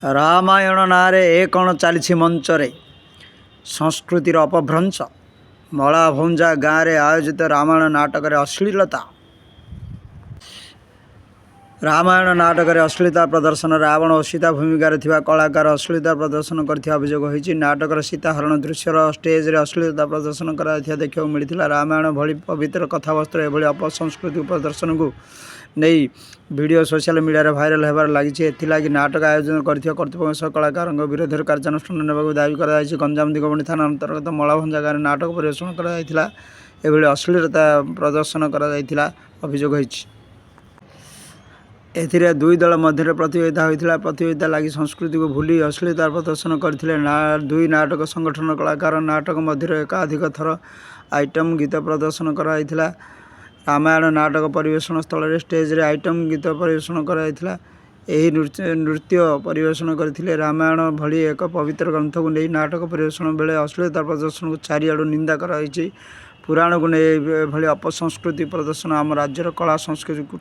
ରାମାୟଣ ନାଁରେ ଏ କ'ଣ ଚାଲିଛି ମଞ୍ଚରେ ସଂସ୍କୃତିର ଅପଭ୍ରଂଶ। ମଳାଭଞ୍ଜା ଗାଁରେ ଆୟୋଜିତ ରାମାୟଣ ନାଟକରେ ଅଶ୍ଳୀଳତା। ରାମାୟଣ ନାଟକରେ ଅଶ୍ଳୀଳତା ପ୍ରଦର୍ଶନ। ରାବଣ ଓ ସୀତା ଭୂମିକାରେ ଥିବା କଳାକାର ଅଶ୍ଳୀଳତା ପ୍ରଦର୍ଶନ କରିଥିବା ଅଭିଯୋଗ ହୋଇଛି। ନାଟକର ସୀତା ହରଣ ଦୃଶ୍ୟର ଷ୍ଟେଜ୍ରେ ଅଶ୍ଳୀଳତା ପ୍ରଦର୍ଶନ କରାଯାଇଥିବା ଦେଖିବାକୁ ମିଳିଥିଲା। ରାମାୟଣ ଭଳି ପବିତ୍ର କଥାବସ୍ତୁର ଏଭଳି ଅପସଂସ୍କୃତିକ ପ୍ରଦର୍ଶନକୁ ନେଇ ଭିଡ଼ିଓ ସୋସିଆଲ ମିଡ଼ିଆରେ ଭାଇରାଲ ହେବାରେ ଲାଗିଛି। ଏଥିଲାଗି ନାଟକ ଆୟୋଜନ କରିଥିବା କର୍ତ୍ତୃପକ୍ଷ ସହ କଳାକାରଙ୍କ ବିରୋଧରେ କାର୍ଯ୍ୟାନୁଷ୍ଠାନ ନେବାକୁ ଦାବି କରାଯାଇଛି। ଗଞ୍ଜାମ ଦିଗପହଣ୍ଡି ଥାନା ଅନ୍ତର୍ଗତ ମଳାଭଞ୍ଜା ଗାଁରେ ନାଟକ ପରିବେଷଣ କରାଯାଇଥିଲା ଏଭଳି ଅଶ୍ଳୀଳତା ପ୍ରଦର୍ଶନ କରାଯାଇଥିଲା ଅଭିଯୋଗ ହୋଇଛି। ଏଥିରେ ଦୁଇ ଦଳ ମଧ୍ୟରେ ପ୍ରତିଯୋଗିତା ହୋଇଥିଲା। ପ୍ରତିଯୋଗିତା ଲାଗି ସଂସ୍କୃତିକୁ ଭୁଲି ଅଶ୍ଳୀଳତା ପ୍ରଦର୍ଶନ କରିଥିଲେ ଦୁଇ ନାଟକ ସଂଗଠନର କଳାକାର। ନାଟକ ମଧ୍ୟରେ ଏକାଧିକ ଥର ଆଇଟମ୍ ଗୀତ ପ୍ରଦର୍ଶନ କରାଯାଇଥିଲା। ରାମାୟଣ ନାଟକ ପରିବେଷଣ ସ୍ଥଳରେ ଷ୍ଟେଜ୍ରେ ଆଇଟମ୍ ଗୀତ ପରିବେଷଣ କରାଯାଇଥିଲା। ଏହି ନୃତ୍ୟ ପରିବେଷଣ କରିଥିଲେ। ରାମାୟଣ ଭଳି ଏକ ପବିତ୍ର ଗ୍ରନ୍ଥକୁ ନେଇ ନାଟକ ପରିବେଷଣ ବେଳେ ଅଶ୍ଳୀଳତା ପ୍ରଦର୍ଶନକୁ ଚାରିଆଡ଼ୁ ନିନ୍ଦା କରାଯାଇଛି। ପୁରାଣକୁ ନେଇ ଏଭଳି ଅପସଂସ୍କୃତି ପ୍ରଦର୍ଶନ ଆମ ରାଜ୍ୟର କଳା ସଂସ୍କୃତିକୁ